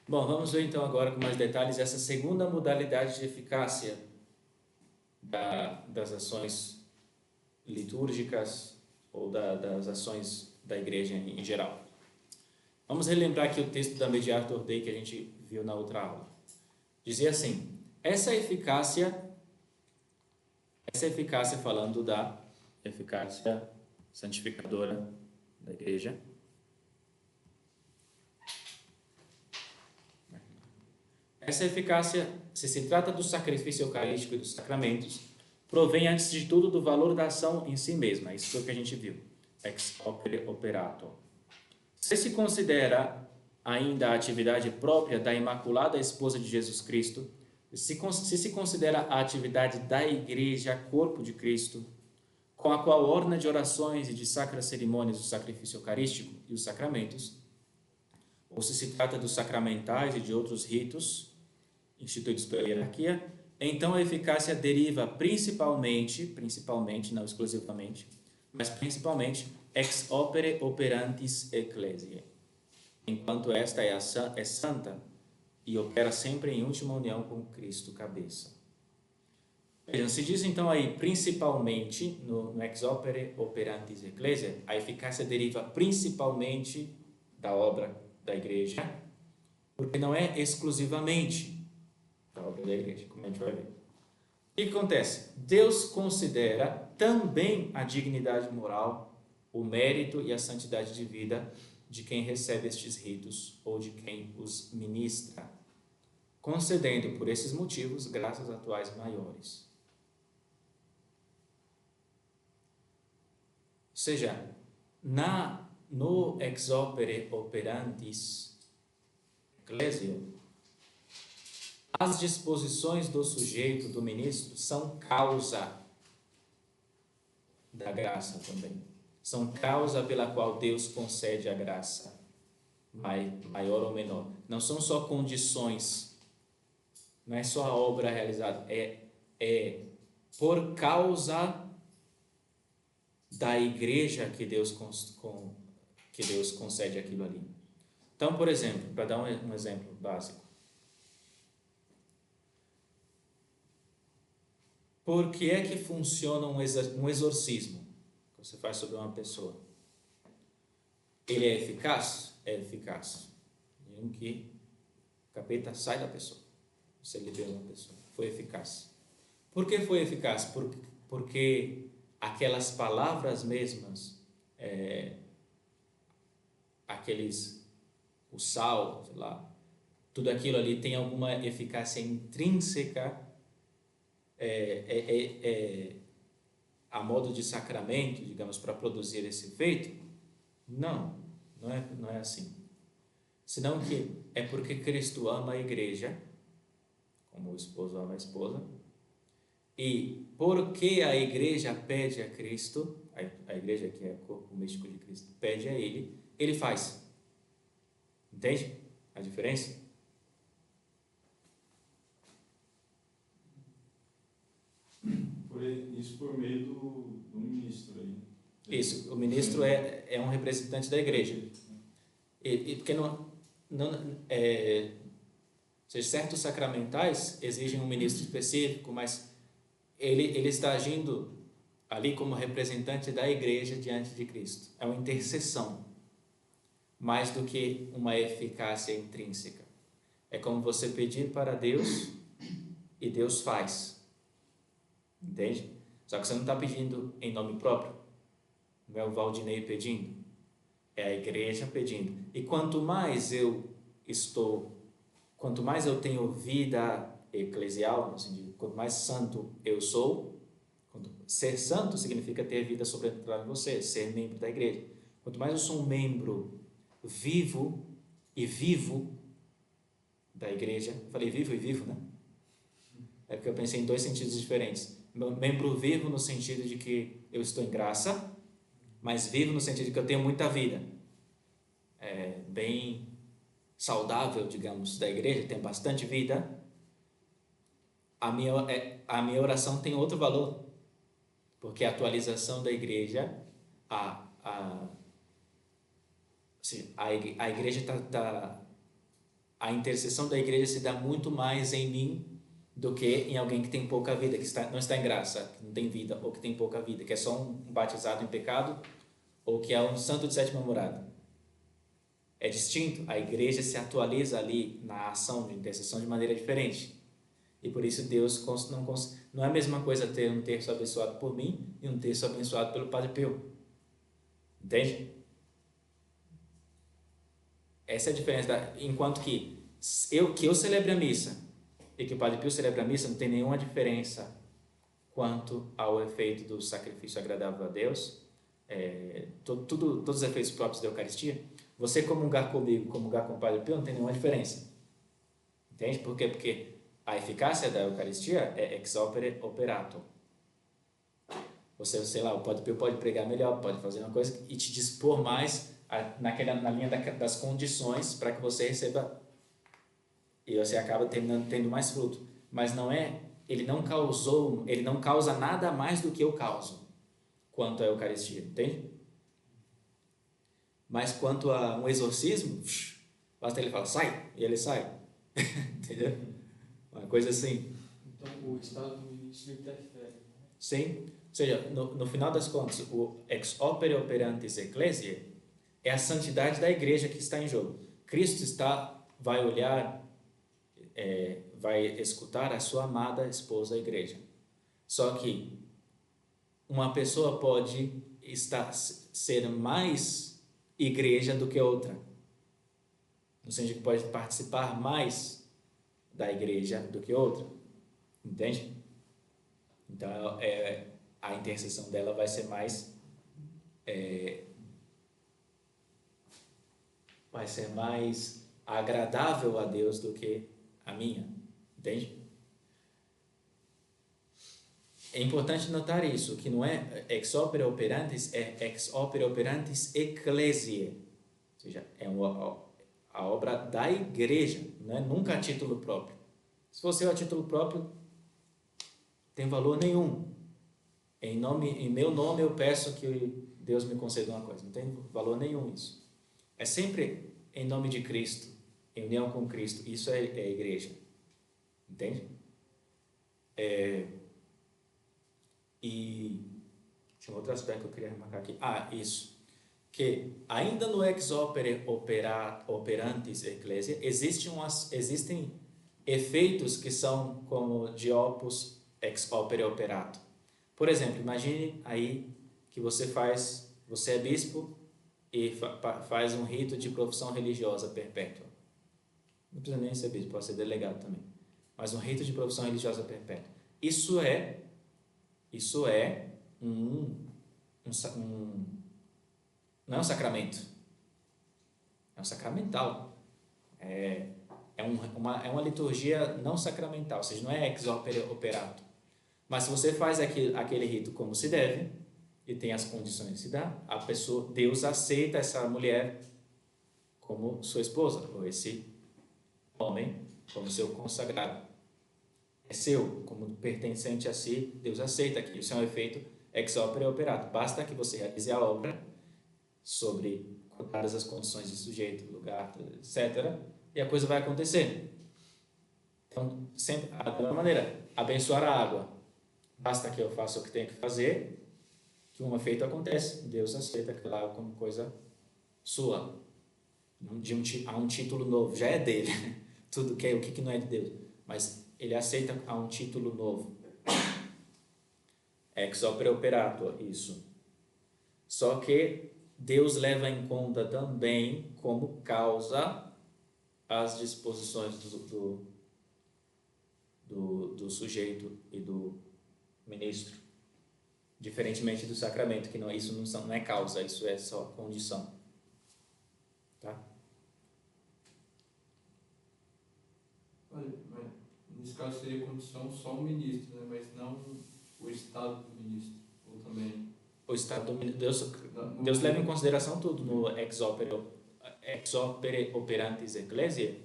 Bom, vamos ver então agora com mais detalhes essa segunda modalidade de eficácia das ações litúrgicas ou das ações da igreja em geral. Vamos relembrar aqui o texto da Mediator Dei que a gente viu na outra aula. Dizia assim: essa eficácia falando da eficácia santificadora da igreja. Essa eficácia, se trata do sacrifício eucarístico e dos sacramentos, provém antes de tudo do valor da ação em si mesma. Isso foi o que a gente viu. Ex opere operato. Se considera ainda a atividade própria da Imaculada Esposa de Jesus Cristo, se considera a atividade da Igreja, corpo de Cristo, com a qual orna de orações e de sacras cerimônias o sacrifício eucarístico e os sacramentos, ou se trata dos sacramentais e de outros ritos instituídos pela hierarquia, então a eficácia deriva principalmente, não exclusivamente, mas principalmente ex opere operantis ecclesiae, enquanto esta é santa e opera sempre em última união com Cristo cabeça. Vejam, se diz então aí principalmente no ex opere operantis ecclesiae, a eficácia deriva principalmente da obra da igreja, porque não é exclusivamente da obra da igreja, como a gente vai ver. O que acontece? Deus considera também a dignidade moral, o mérito e a santidade de vida de quem recebe estes ritos ou de quem os ministra, concedendo por esses motivos graças atuais maiores. Ou seja, no ex opere operantis ecclesiae, as disposições do sujeito, do ministro, são causa da graça também. São causa pela qual Deus concede a graça, maior ou menor. Não são só condições, não é só a obra realizada, é por causa da igreja que Deus concede aquilo ali. Então, por exemplo, para dar um exemplo básico, por que é que funciona um exorcismo que você faz sobre uma pessoa? Ele é eficaz? É eficaz. Em que o capeta sai da pessoa, você libera uma pessoa. Foi eficaz. Por que foi eficaz? Porque aquelas palavras mesmas, o sal, sei lá, tudo aquilo ali tem alguma eficácia intrínseca, a modo de sacramento, digamos, para produzir esse efeito? Não é assim. Senão que é porque Cristo ama a igreja, como o esposo ama a esposa, e porque a igreja pede a Cristo, a igreja que é o corpo místico de Cristo, pede a ele faz. Entende a diferença? Isso por meio do ministro aí. Isso, o ministro é um representante da igreja. E porque certos sacramentais exigem um ministro específico, mas ele está agindo ali como representante da igreja diante de Cristo. É uma intercessão, mais do que uma eficácia intrínseca. É como você pedir para Deus e Deus faz. Entende? Só que você não está pedindo em nome próprio. Não é o Valdinei pedindo. É a igreja pedindo. E quanto mais eu tenho vida eclesial, no sentido, quanto mais santo eu sou, ser santo significa ter vida sobrenatural em você, ser membro da igreja. Quanto mais eu sou um membro vivo da igreja, falei vivo e vivo, né? É porque eu pensei em dois sentidos diferentes. Membro vivo no sentido de que eu estou em graça, mas vivo no sentido de que eu tenho muita vida. Bem saudável, digamos, da igreja, tem bastante vida. A minha oração tem outro valor, porque a atualização da igreja, a igreja está a intercessão da igreja se dá muito mais em mim do que em alguém que tem pouca vida, não está em graça, que não tem vida, ou que tem pouca vida, que é só um batizado em pecado, ou que é um santo de sétima morada. É distinto. A igreja se atualiza ali na ação de intercessão de maneira diferente. E por isso Deus não é a mesma coisa ter um terço abençoado por mim e um terço abençoado pelo Padre Pio. Entende? Essa é a diferença. Enquanto que eu celebre a missa e que o Padre Pio celebre a missa, não tem nenhuma diferença quanto ao efeito do sacrifício agradável a Deus, todos os efeitos próprios da Eucaristia. Você comungar comigo, comungar com o Padre Pio, não tem nenhuma diferença. Entende? Por quê? Porque a eficácia da Eucaristia é ex opere operato. Você, sei lá, o Padre Pio pode pregar melhor, pode fazer uma coisa e te dispor mais na linha das condições para que você receba e você acaba tendo mais fruto. Mas ele não causa nada mais do que eu causo quanto à Eucaristia, entende? Mas quanto a um exorcismo, basta ele falar, sai, e ele sai. Entendeu? Uma coisa assim. Então, o estado do ministro interfere. Sim. Ou seja, no final das contas, o ex opere operantis ecclesiae é a santidade da igreja que está em jogo. Cristo vai olhar, vai escutar a sua amada esposa, a igreja. Só que uma pessoa pode ser mais igreja do que outra. No sentido que pode participar mais da igreja do que outra. Entende? Então, a intercessão dela vai ser mais agradável a Deus do que a minha. Entende? É importante notar isso, que não é ex opere operantis, é ex opere operantis ecclesiae. Ou seja, é a obra da igreja, não é nunca a título próprio. Se fosse a título próprio, tem valor nenhum. Em meu nome eu peço que Deus me conceda uma coisa. Não tem valor nenhum isso. É sempre em nome de Cristo, em união com Cristo. Isso é a igreja. Entende? E tinha um outro aspecto que eu queria remarcar aqui. Isso. Que ainda no ex opere operantis ecclesia existem efeitos que são como de opus ex opere operato. Por exemplo, imagine aí que você é bispo e faz um rito de profissão religiosa perpétua. Não precisa nem ser bispo, pode ser delegado também. Mas um rito de profissão religiosa perpétua. Isso é não é um sacramento, é um sacramental, é uma liturgia não sacramental, ou seja, não é ex opere operato. Mas se você faz aquele rito como se deve e tem as condições de se dar, Deus aceita essa mulher como sua esposa, ou esse homem como seu consagrado. É seu, como pertencente a si, Deus aceita aquilo. Isso é um efeito ex opere operato. Basta que você realize a obra sobre todas as condições de sujeito, lugar, etc. E a coisa vai acontecer. Então, sempre, da mesma maneira, abençoar a água. Basta que eu faça o que tenho que fazer, que um efeito acontece. Deus aceita aquilo lá como coisa sua. Há um título novo, já é dele. Tudo que o que não é de Deus. Mas ele aceita a um título novo. Ex opere operato, isso. Só que Deus leva em conta também como causa as disposições do sujeito e do ministro, diferentemente do sacramento, que isso não é causa, isso é só condição, tá? Olha, mas nesse caso seria condição só o ministro, né? Mas não o estado do ministro, ou também o estado do ministro. Deus leva em consideração tudo no ex opere operantis ecclesiae.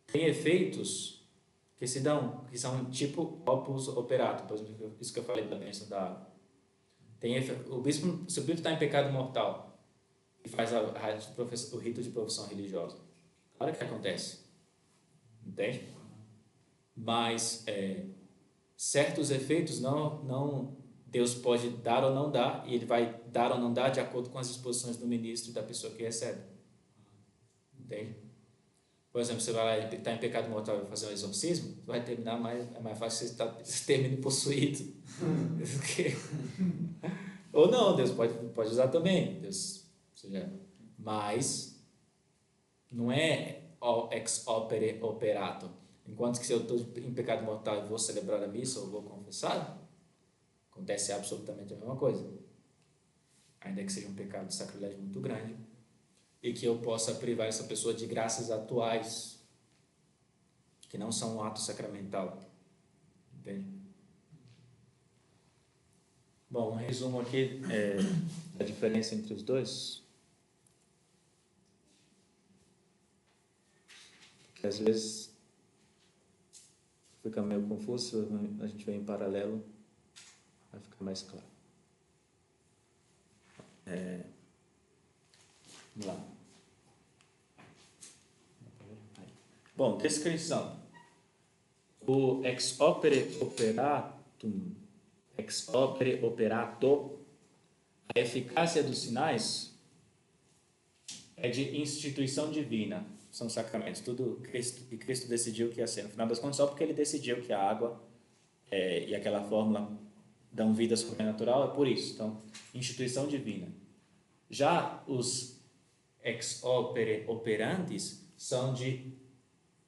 Tem efeitos que são tipo opus operato, por exemplo, isso que eu falei da bênção da água. Se o bispo está em pecado mortal e faz o rito de profissão religiosa, Claro que acontece. Entende? Mas certos efeitos não Deus pode dar ou não dar, e Ele vai dar ou não dar de acordo com as disposições do ministro e da pessoa que recebe. Entende? Por exemplo, você vai lá e está em pecado mortal e vai fazer um exorcismo, vai terminar é mais fácil você termine possuído. Ou não, Deus pode usar também. Deus, ou seja, mas não é ex opere operato. Enquanto que se eu estou em pecado mortal e vou celebrar a missa ou vou confessar, acontece absolutamente a mesma coisa. Ainda que seja um pecado de sacrilégio muito grande e que eu possa privar essa pessoa de graças atuais que não são um ato sacramental. Entende? Bom, um resumo aqui da diferença entre os dois. Porque às vezes fica meio confuso, a gente vê em paralelo, vai ficar mais claro. Vamos lá. Bom, descrição. O ex opere operatum, ex opere operato, a eficácia dos sinais é de instituição divina, são sacramentos, tudo que Cristo decidiu que ia ser. No final das contas, só porque Ele decidiu que a água e aquela fórmula dão vida sobrenatural, é por isso. Então, instituição divina. Já os ex opere operantes são de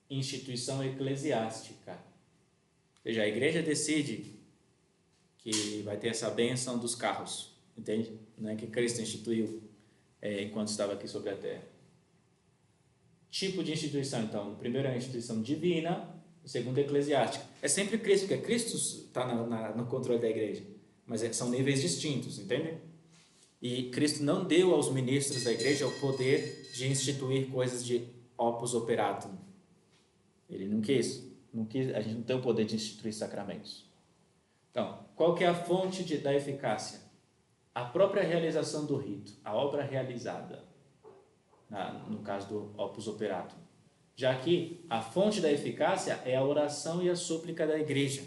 instituição eclesiástica. Ou seja, a igreja decide que vai ter essa bênção dos carros, entende? Não é que Cristo instituiu enquanto estava aqui sobre a terra. Tipo de instituição, então, o primeiro é a instituição divina, o segundo é eclesiástica. É sempre Cristo, porque Cristo está no controle da igreja, mas são níveis distintos, entende? E Cristo não deu aos ministros da igreja o poder de instituir coisas de opus operatum. Ele não quis, a gente não tem o poder de instituir sacramentos. Então, qual que é a fonte da eficácia? A própria realização do rito, a obra realizada, no caso do opus operatum. Já que a fonte da eficácia é a oração e a súplica da igreja.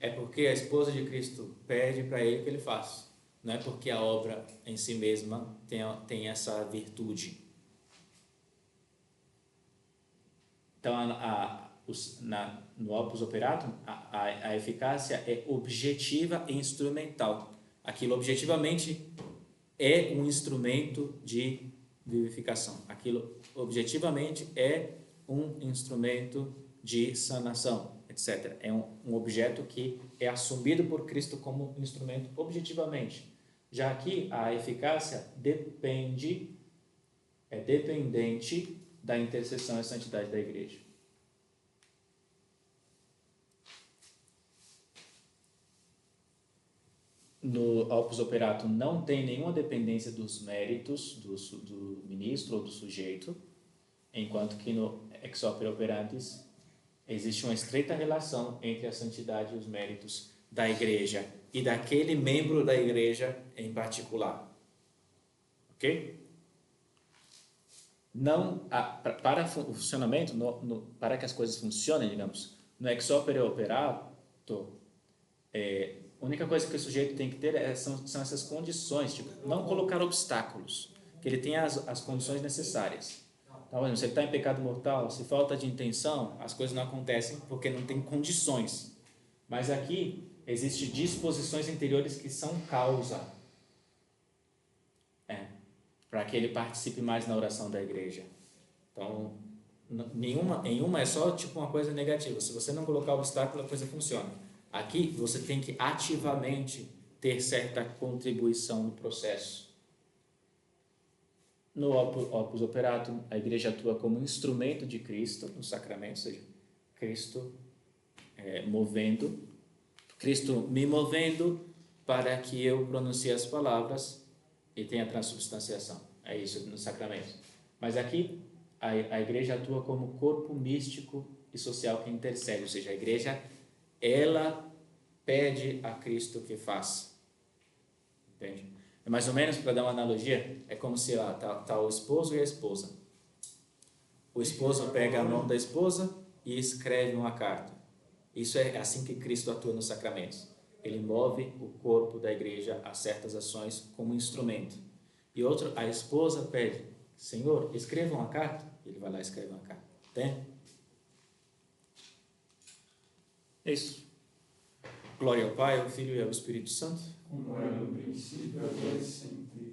É porque a esposa de Cristo pede para ele que ele faça. Não é porque a obra em si mesma tem essa virtude. Então, no opus operatum, a eficácia é objetiva e instrumental. Aquilo objetivamente é um instrumento de vivificação. Aquilo objetivamente é um instrumento de sanação, etc. É um objeto que é assumido por Cristo como instrumento objetivamente. Já aqui, a eficácia é dependente da intercessão e santidade da igreja. No opus operatum não tem nenhuma dependência dos méritos do ministro ou do sujeito, enquanto que no ex opere operantis existe uma estreita relação entre a santidade e os méritos da igreja e daquele membro da igreja em particular. Ok? Para o funcionamento, para que as coisas funcionem, digamos, no ex opere operato, a única coisa que o sujeito tem que ter são essas condições, tipo, não colocar obstáculos, que ele tenha as condições necessárias. Então, se ele está em pecado mortal, se falta de intenção, as coisas não acontecem porque não tem condições. Mas aqui existem disposições interiores que são causa para que ele participe mais na oração da igreja. Então, em uma é só tipo uma coisa negativa. Se você não colocar obstáculo, a coisa funciona. Aqui você tem que ativamente ter certa contribuição no processo. No opus operatum, a igreja atua como instrumento de Cristo no sacramento, ou seja, Cristo movendo, Cristo me movendo para que eu pronuncie as palavras e tenha transubstanciação. É isso no sacramento. Mas aqui a igreja atua como corpo místico e social que intercede, ou seja, a igreja ela pede a Cristo que faça. Entende? É mais ou menos, para dar uma analogia, é como se tá o esposo e a esposa. O esposo pega a mão da esposa e escreve uma carta. Isso é assim que Cristo atua nos sacramentos. Ele move o corpo da igreja a certas ações como instrumento. E outro, a esposa pede: Senhor, escreva uma carta. Ele vai lá e escreve uma carta. Tem? É isso. Glória ao Pai, ao Filho e ao Espírito Santo. Como era no princípio, agora e sempre.